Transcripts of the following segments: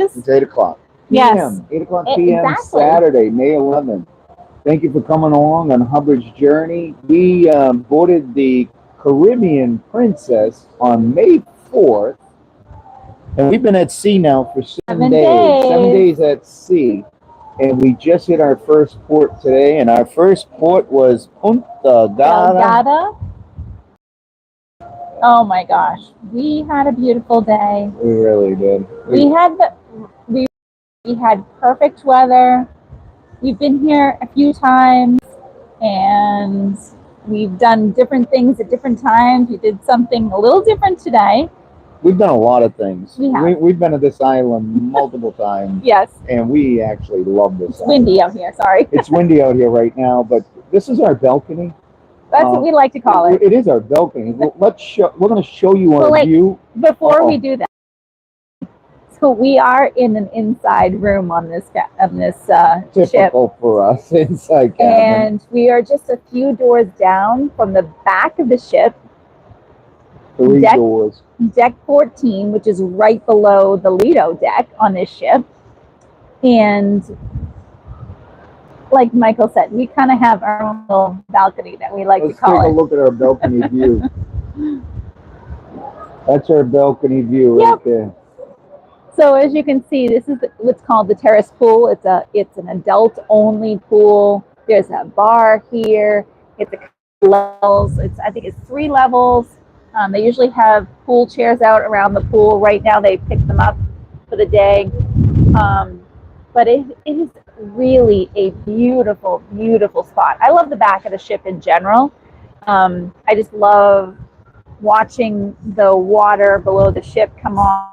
It's 8 o'clock Yes. p.m. 8 o'clock p.m. Exactly. Saturday, May 11th. Thank you for coming along on Hubbard's Journey. We boarded the Caribbean Princess on May 4th, and we've been at sea now for 7 days. 7 days at sea. And we just hit our first port today, and our first port was Ponta Delgada. Oh my gosh, we had a beautiful day. We really did. We had perfect weather. We've been here a few times, and we've done different things at different times. We did something a little different today. We've done a lot of things. We have. We've been to this island multiple times. Yes. And we actually love this It's windy out here, sorry. It's windy out here right now, but this is our balcony. That's what we like to call it. It is our balcony. We're going to show you our view. Before we do that, so we are in an inside room on this Typical ship. For us, inside cabin. And we are just a few doors down from the back of the ship. 3 doors. Deck 14, which is right below the Lido deck on this ship. And like Michael said, we kind of have our own little balcony that we like to call it. Let's take a look at our balcony view. That's our balcony view right there. So as you can see, this is what's called the terrace pool. It's an adult only pool. There's a bar here. It's a levels. I think it's 3 levels. They usually have pool chairs out around the pool. Right now they picked them up for the day. But it is really a beautiful, beautiful spot. I love the back of the ship in general. I just love watching the water below the ship come on.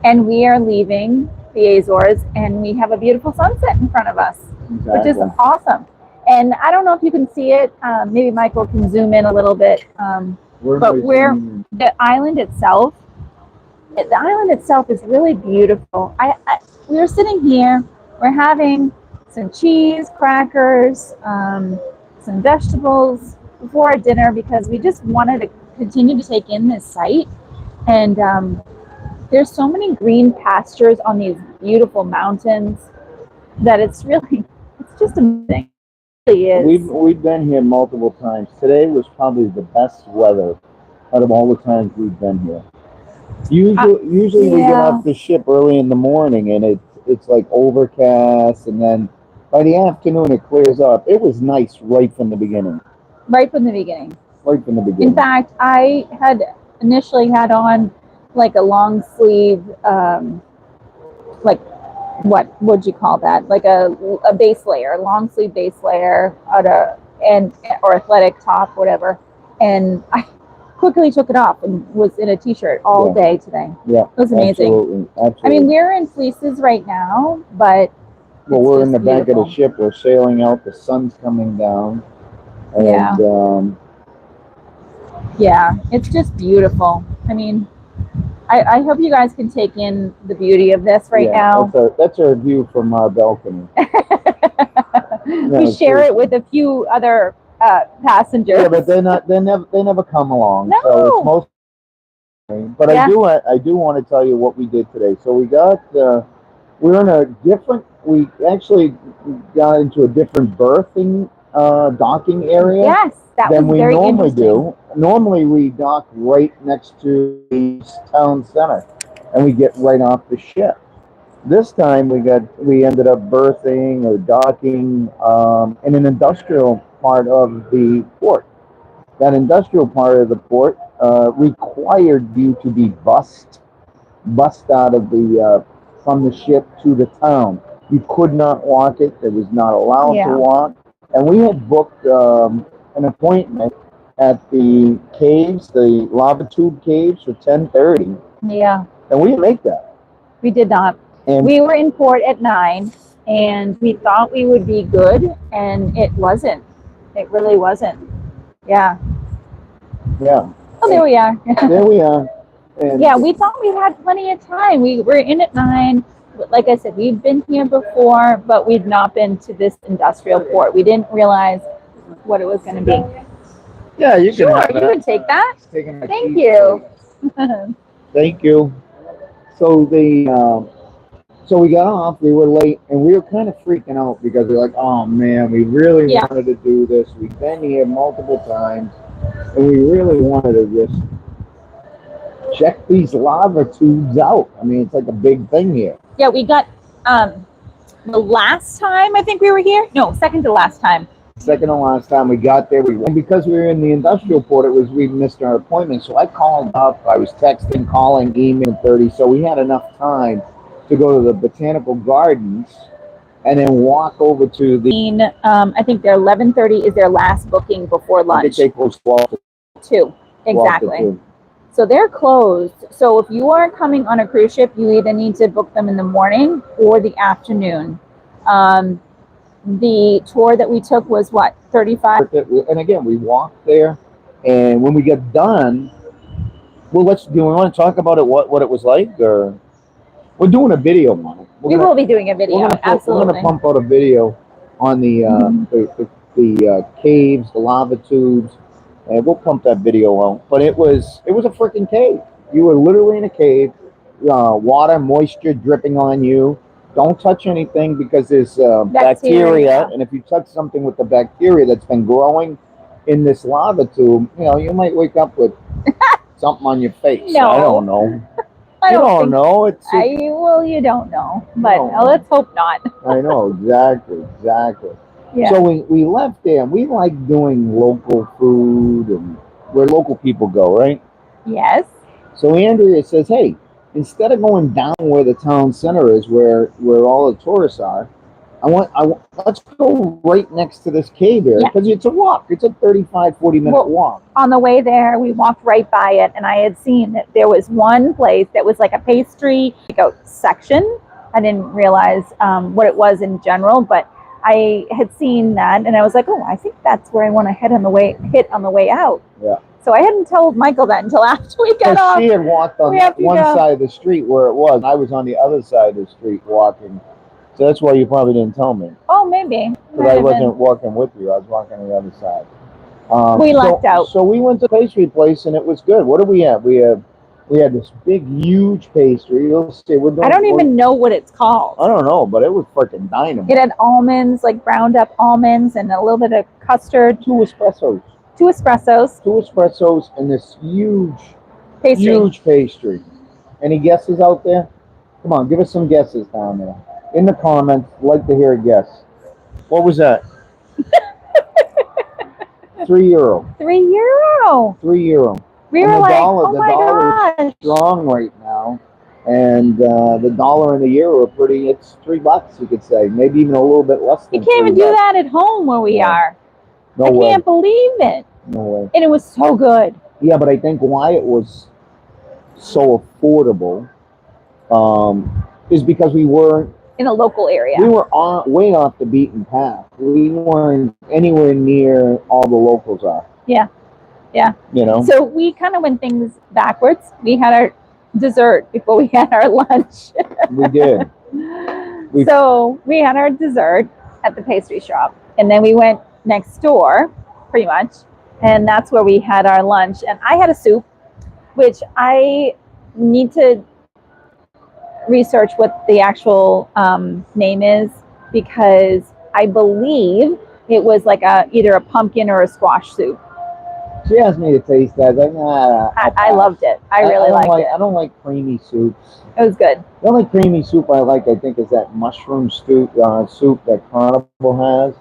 And we are leaving the Azores, and we have a beautiful sunset in front of us, which is awesome. And I don't know if you can see it. Maybe Michael can zoom in a little bit. The island itself is really beautiful. We were sitting here. We're having some cheese, crackers, some vegetables before our dinner because we just wanted to continue to take in this site. And there's so many green pastures on these beautiful mountains that it's just amazing. It really is. We've been here multiple times. Today was probably the best weather out of all the times we've been here. Usually we get off the ship early in the morning and it's like overcast, and then by the afternoon it clears up. It was nice right from the beginning. Right from the beginning. Right from the beginning. In fact, I had initially had on like a long sleeve, like what would you call that? Like a base layer, long sleeve base layer, or athletic top, whatever. And I quickly took it off and was in a t-shirt all day today. Yeah, it was amazing. Absolutely. I mean, we're in fleeces right now, but we're in the back of the ship. We're sailing out. The sun's coming down. And, yeah, it's just beautiful. I mean, I hope you guys can take in the beauty of this now. That's our view from our balcony. We share it with a few other passengers. Yeah, but they never come along. No. So it's mostly. But I do want to tell you what we did today. So we actually got into a different berthing docking area. Yes, than we normally do. Normally we dock right next to the town center, and we get right off the ship. This time we ended up berthing or docking in an industrial part of the port. That industrial part of the port required you to be bussed out of from the ship to the town. You could not walk it. It was not allowed to walk. And we had booked an appointment at the caves, the lava tube caves, for 10:30. Yeah. And we didn't make that. We did not. And we were in port at 9, and we thought we would be good, and it wasn't. It really wasn't. Yeah. Yeah. Oh, there we are. There we are. And we thought we had plenty of time. We were in at 9. Like I said, we've been here before, but we've not been to this industrial port. We didn't realize what it was going to be. Yeah, you can. Sure, you can take that. Thank you. Thank you. So so we got off. We were late, and we were kind of freaking out because we are like, "Oh man, we really Yeah. wanted to do this. We've been here multiple times, and we really wanted to just check these lava tubes out. I mean, it's like a big thing here." Yeah, we got the last time I think we were here. No, second to last time. Second to last time we got there, and because we were in the industrial port, it was we missed our appointment. So I called up. I was texting, calling, emailing 30. So we had enough time to go to the botanical gardens and then walk over to the. I think their 11:30 is their last booking before I think lunch. they close 12 to 2. 12 to Exactly. 2. So they're closed. So if you are coming on a cruise ship, you either need to book them in the morning or the afternoon. The tour that we took was what, 35? And again, we walked there, and when we get done, well, do we want to talk about it? What it was like, or we're doing a video on it. We will be doing a video. We're Absolutely. gonna pump out a video on the caves, the lava tubes, and we'll pump that video out. But it was a freaking cave. You were literally in a cave, water, moisture dripping on you. Don't touch anything because there's bacteria, and if you touch something with the bacteria that's been growing in this lava tube, you might wake up with something on your face. No. I don't know. I You don't don't think know. you don't know, but No. let's hope not. I know exactly. Yeah. So we left there, and we like doing local food and where local people go, right? Yes. So Andrea says, "Hey, instead of going down where the town center is, where all the tourists are, let's go right next to this cave here because it's a walk. It's a 40-minute walk." On the way there, we walked right by it, and I had seen that there was one place that was like a pastry section. I didn't realize what it was in general, but I had seen that, and I was like, "Oh, I think that's where I want to hit on the way out." Yeah. So I hadn't told Michael that until after we got off. She had walked on one side of the street where it was. I was on the other side of the street walking. So that's why you probably didn't tell me. Oh, maybe. Because I wasn't walking with you. I was walking on the other side. We lucked out. So we went to the pastry place, and it was good. What did we have? We had this big, huge pastry. You'll see. I don't even know what it's called. I don't know, but it was freaking dynamite. It had almonds, like ground up almonds, and a little bit of custard. 2 espressos. 2 espressos. 2 espressos, and this huge pastry. Any guesses out there? Come on, give us some guesses down there. In the comments, like to hear a guess. What was that? €3. €3. €3. We were like, oh my gosh. Is strong right now, and the dollar and the euro are pretty. It's $3, you could say, maybe even a little bit less than. You can't even do that at home where we are. No I way. can't believe it. No way. And it was so good. Yeah, but I think why it was so affordable is because we weren't in a local area. We were way off the beaten path. We weren't anywhere near all the locals are. Yeah. So we kind of went things backwards. We had our dessert before we had our lunch. We did. So we had our dessert at the pastry shop, and then we went next door, pretty much, and that's where we had our lunch. And I had a soup, which I need to research what the actual name is, because I believe it was like either a pumpkin or a squash soup. She asked me to taste that. I loved it. I really liked it. I don't like creamy soups. It was good. The only creamy soup I like, I think, is that mushroom soup that Carnival has.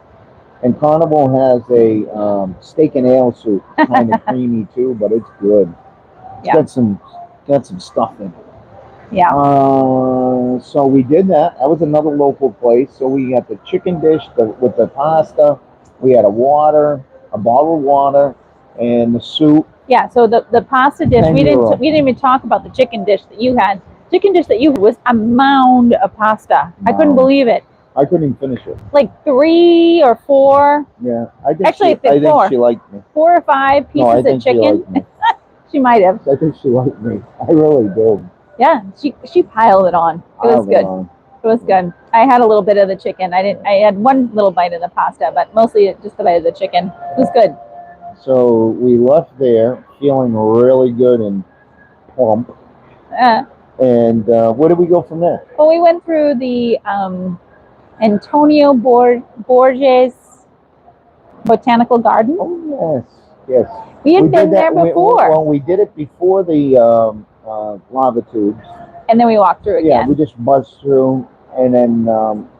And Carnival has a steak and ale soup, kind of creamy too, but it's good. It's got some stuff in it. Yeah. So we did that. That was another local place. So we got the chicken dish with the pasta. We had a bottle of water, and the soup. Yeah. So the pasta dish, we didn't even talk about the chicken dish that you had. Chicken dish that you had was a mound of pasta. I couldn't believe it. I couldn't even finish it. Like 3 or 4. Yeah, I think she liked me. 4 or 5 pieces of chicken. She might have. I think she liked me. I really did. Yeah, she piled it on. It was good. It was good. I had a little bit of the chicken. I had one little bite of the pasta, but mostly just the bite of the chicken. It was good. So we left there feeling really good and plump. And where did we go from there? Well, we went through the Antonio Borges Botanical Garden. Oh yes, yes. We had We been did there that. before, Well, we did it before the lava tubes. and then we walked through Yeah, again. we just buzzed through, and then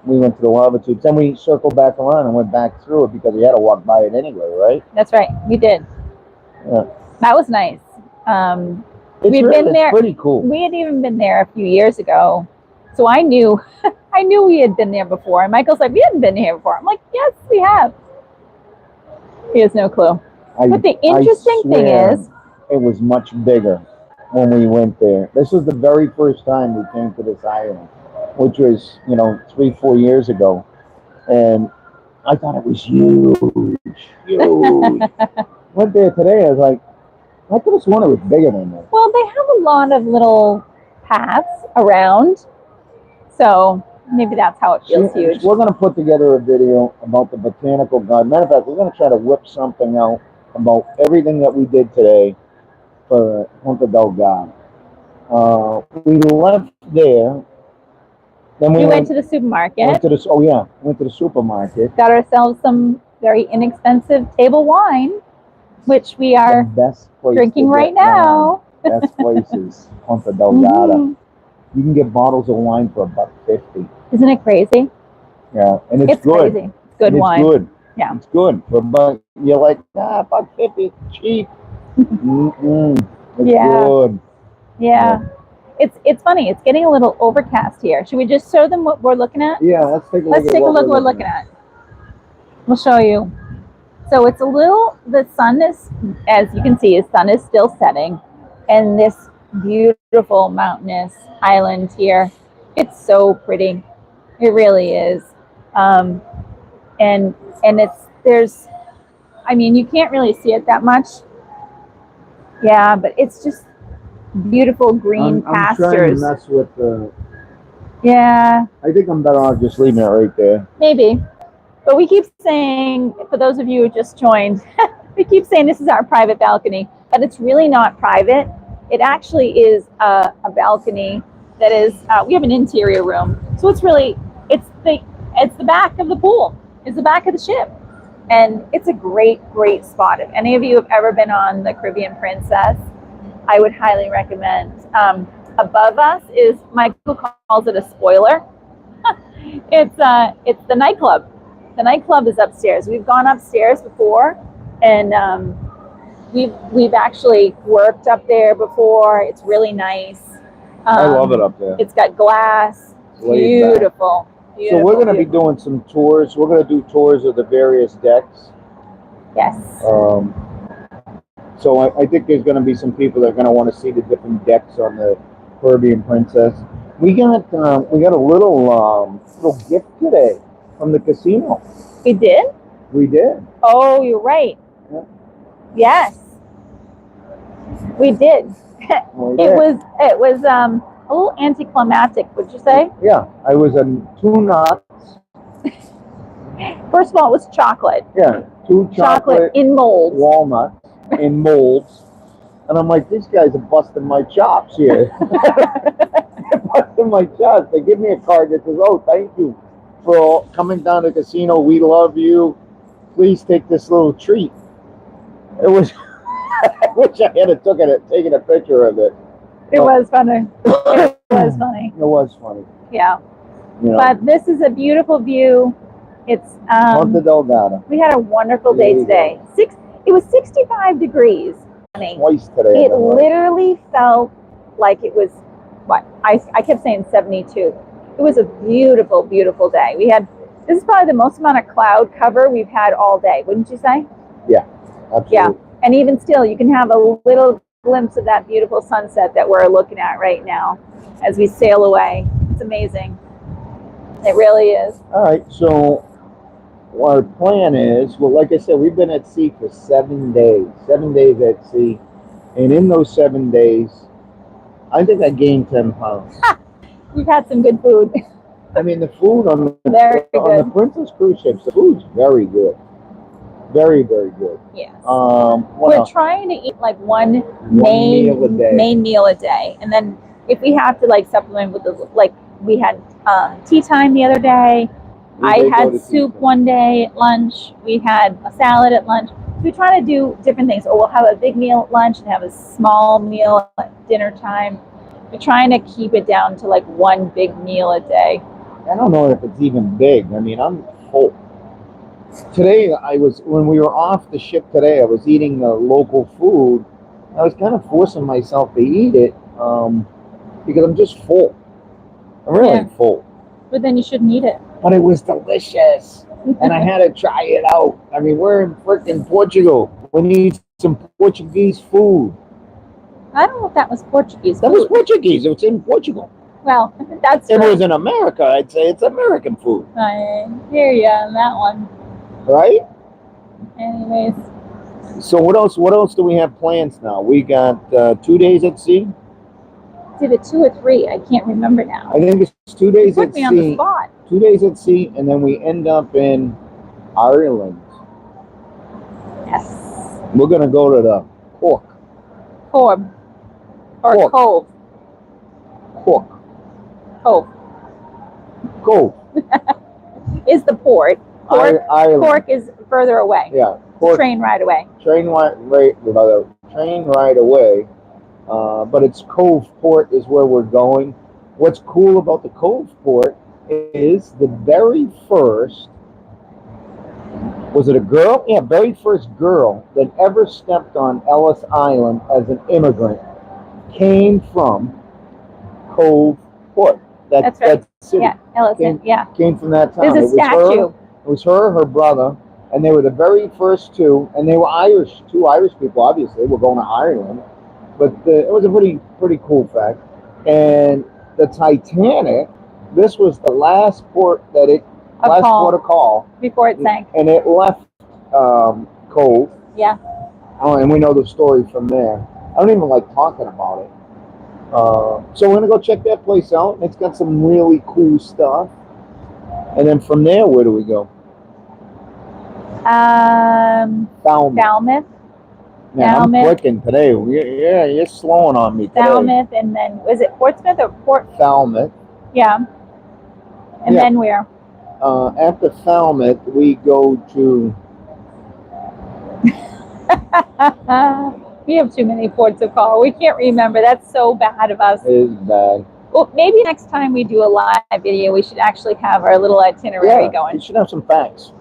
we went to the lava tubes. Then we circled back around and went back through it because we had to walk by it anyway, right? That's right, we did. Yeah. That was nice. It's pretty cool. We had even been there a few years ago, so I knew, I knew we had been there before. And Michael's like, "We hadn't been here before." I'm like, "Yes, we have." He has no clue. But the interesting thing is, it was much bigger when we went there. This was the very first time we came to this island, which was 3-4 years ago, and I thought it was huge, huge. Went there today. I was like, I could have sworn it was bigger than this. well, they have a lot of little paths around, so maybe that's how it feels huge. We're going to put together a video about the botanical garden. Matter of fact, we're going to try to whip something out about everything that we did today for Ponta Delgada. We left there. Then We went to the supermarket. Went to the supermarket. Got ourselves some very inexpensive table wine, which we are The best place drinking to right get now. wine. Best places, Ponta Delgada. Mhm. You can get bottles of wine for $1.50. Isn't it crazy? Yeah, and it's good. Crazy. It's good And wine. It's good. Yeah. It's good. But you're like, $1.50, it's cheap. It's Yeah. good. Yeah. It's funny. It's getting a little overcast here. Should we just show them what we're looking at? Yeah, let's take a look. Let's take a look what we're looking at. We'll show you. So it's a little, the sun is, as you can see, the sun is still setting. And this beautiful mountainous island here, it's so pretty. It really is. And I mean, you can't really see it that much. Yeah, but it's just beautiful green pastures. I'm trying to mess with the... Yeah. I think I'm better off just leaving it right there. Maybe. But we keep saying, for those of you who just joined, we keep saying this is our private balcony, but it's really not private. It actually is a balcony that is, we have an interior room. So it's really, it's the back of the pool. It's the back of the ship. And it's a great, great spot. If any of you have ever been on the Caribbean Princess, I would highly recommend. Above us is, Michael calls it a spoiler. It's the nightclub. The nightclub is upstairs. We've gone upstairs before, and we've actually worked up there before. It's really nice. I love it up there. It's got glass. Beautiful. So we're going to be doing some tours. We're going to do tours of the various decks. Yes. So I think there's going to be some people that are going to want to see the different decks on the Caribbean Princess. We got a little gift today from the casino. We did? We did. Oh, you're right. Yeah. Yes. We did. It was a little anticlimactic, would you say? Yeah. I was on 2 nuts. First of all, it was chocolate. Yeah. 2 chocolate in molds. Walnuts in molds. And I'm like, these guys are busting my chops here. They're busting my chops. They give me a card that says, "Oh, thank you for coming down to the casino. We love you. Please take this little treat." It was, I wish I had taken a picture of it. It was funny. It was funny. It was funny. Yeah. You know, but this is a beautiful view. It's Ponta Delgada. We had a wonderful day today. It was 65 degrees. Twice today. It literally felt like it was what I kept saying 72. It was a beautiful, beautiful day. This is probably the most amount of cloud cover we've had all day, wouldn't you say? Yeah, absolutely. Yeah, and even still, you can have a little glimpse of that beautiful sunset that we're looking at right now as we sail away. It's amazing. It really is. All right, so our plan is, well, like I said, we've been at sea for 7 days. 7 days at sea. And in those 7 days, I think I gained 10 pounds. We've had some good food. I mean, the food on the Princess cruise ships, the food's very good. Very, very good. Yes. We're trying to eat like one main meal a day. And then if we have to like supplement with the, like we had tea time the other day. I had soup one day at lunch. We had a salad at lunch. We try to do different things. Or we'll have a big meal at lunch and have a small meal at dinner time. We're trying to keep it down to like one big meal a day. I don't know if it's even big. I mean, I'm full. Today, when we were off the ship today, I was eating local food. I was kind of forcing myself to eat it because I'm just full. I'm really full. But then you shouldn't eat it. But it was delicious. And I had to try it out. I mean, we're in freaking Portugal. We need some Portuguese food. I don't know if that was Portuguese. That was Portuguese. It was in Portugal. Well, that's if it was in America, I'd say it's American food. I hear you on that one. Right? Anyways. So what else? What else do we have plans now? We got 2 days at sea. Did it 2 or 3? I can't remember now. I think it's 2 days you put at me sea. On the spot. 2 days at sea, and then we end up in Ireland. Yes. We're gonna go to the Cork. Corb. Or Cork. Cove. Cork. Cove. Cove. Is the port. Ireland. Cork is further away. Yeah. Cork. Train ride away. Train ride away. But it's Cove Port is where we're going. What's cool about the Cove Port is the very first, was it a girl? Yeah, very first girl that ever stepped on Ellis Island as an immigrant came from Cove Port. That's right. That city. Yeah, Ellis. Came from that town. There's a statue. It was her brother, and they were the very first two, and they were Irish, two Irish people, obviously. We're going to Ireland. But it was a pretty cool fact. And the Titanic, this was the last port that port of call before it sank, and it left Cove. Yeah. Oh, and we know the story from there. I don't even like talking about it. So we're gonna go check that place out. It's got some really cool stuff. And then from there, where do we go? Falmouth. Man, I'm clicking today. Yeah, you're slowing on me today. Falmouth, and then was it Portsmouth or Port? Falmouth. Yeah. And then where? After Falmouth, we go to. We have too many ports to call. We can't remember. That's so bad of us. It is bad. Well, maybe next time we do a live video, we should actually have our little itinerary going. We should have some facts.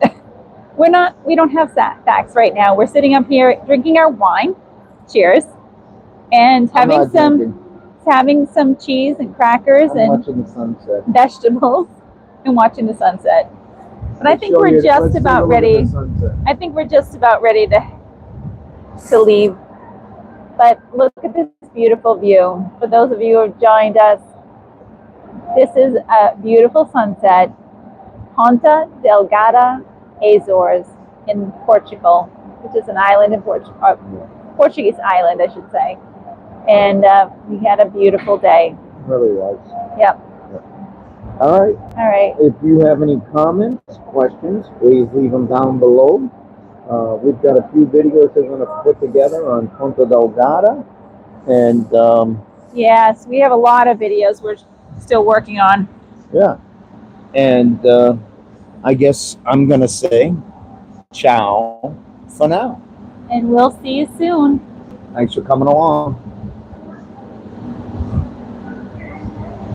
We don't have facts right now. We're sitting up here drinking our wine. Cheers. And having some cheese and crackers and watching the sunset. Vegetables and watching the sunset. But I think we're just about ready. I think we're just about ready to leave. But look at this beautiful view. For those of you who have joined us, this is a beautiful sunset. Ponta, Delgada, Azores in Portugal, which is an island in Portuguese island, I should say. And we had a beautiful day. It really was. Yep. All right. All right. If you have any comments, questions, please leave them down below. We've got a few videos that we're going to put together on Ponta Delgada. And yes, we have a lot of videos we're still working on. Yeah. And I guess I'm going to say ciao for now. And we'll see you soon. Thanks for coming along.